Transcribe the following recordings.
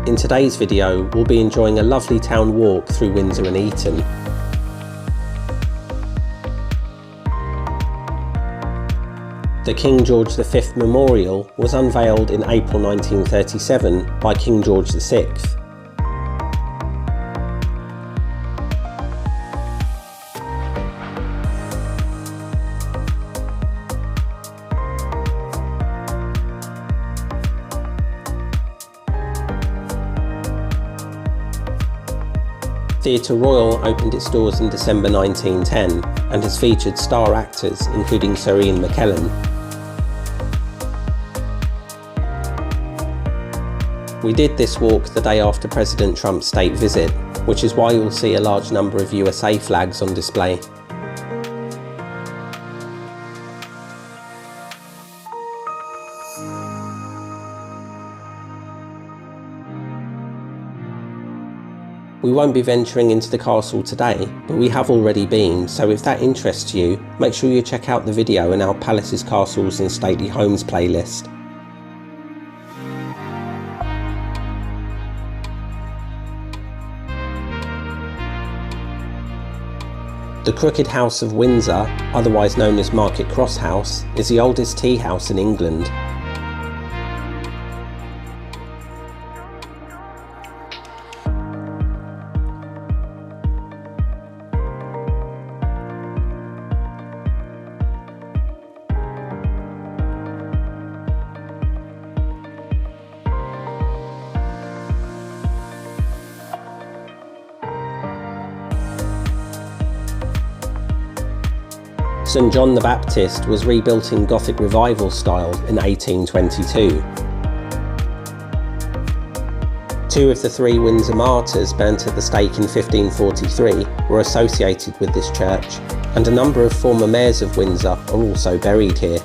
In today's video, we'll be enjoying a lovely town walk through Windsor and Eton. The King George V Memorial was unveiled in April 1937 by King George VI. Theatre Royal opened its doors in December 1910 and has featured star actors including Sir Ian McKellen. We did this walk the day after President Trump's state visit, which is why you'll see a large number of USA flags on display. We won't be venturing into the castle today, but we have already been, so if that interests you, make sure you check out the video in our Palaces, Castles and Stately Homes playlist. The Crooked House of Windsor, otherwise known as Market Cross House, is the oldest tea house in England. St John the Baptist was rebuilt in Gothic Revival style in 1822. Two of the three Windsor martyrs burnt at the stake in 1543 were associated with this church, and a number of former mayors of Windsor are also buried here.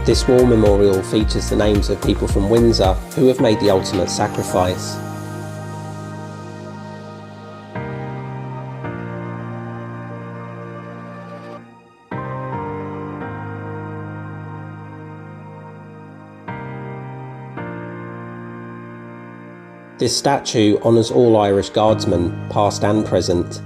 This war memorial features the names of people from Windsor who have made the ultimate sacrifice. This statue honours all Irish Guardsmen, past and present.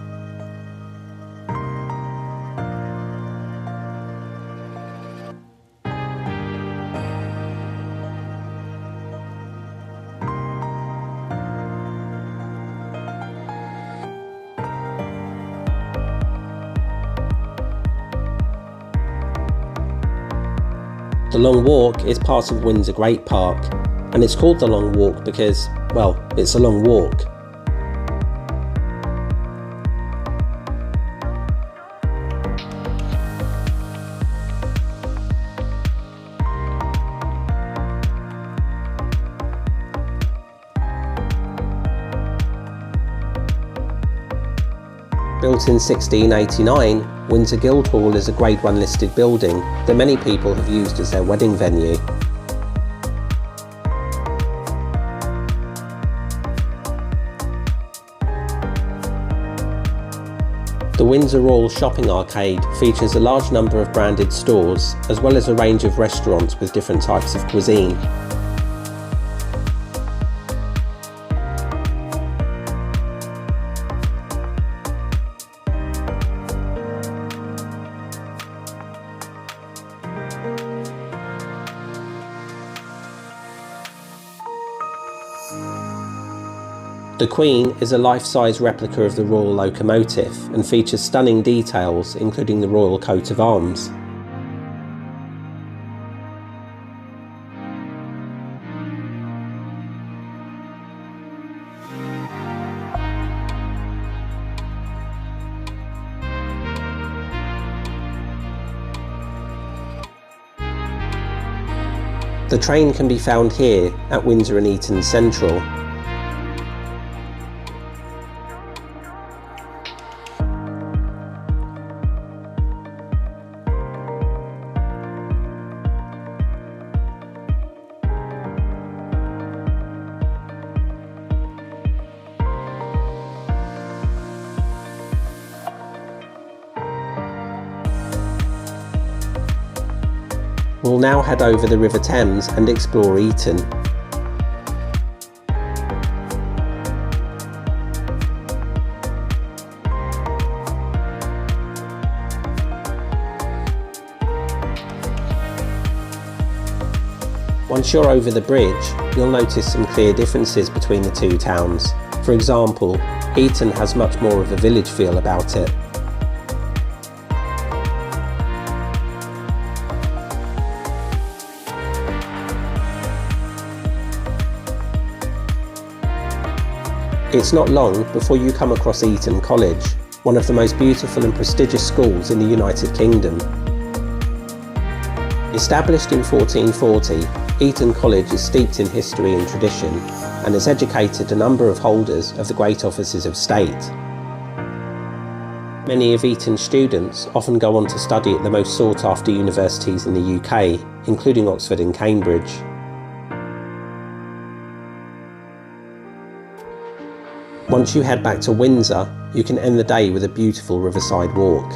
The Long Walk is part of Windsor Great Park, and it's called the Long Walk because, well, it's a long walk. Built in 1689, Windsor Guildhall is a Grade 1 listed building that many people have used as their wedding venue. The Windsor Royal shopping arcade features a large number of branded stores, as well as a range of restaurants with different types of cuisine. The Queen is a life-size replica of the Royal Locomotive and features stunning details including the Royal coat of arms. The train can be found here at Windsor and Eton Central. We'll now head over the River Thames and explore Eton. Once you're over the bridge, you'll notice some clear differences between the two towns. For example, Eton has much more of a village feel about it. It's not long before you come across Eton College, one of the most beautiful and prestigious schools in the United Kingdom. Established in 1440, Eton College is steeped in history and tradition and has educated a number of holders of the great offices of state. Many of Eton's students often go on to study at the most sought-after universities in the UK, including Oxford and Cambridge. Once you head back to Windsor, you can end the day with a beautiful riverside walk.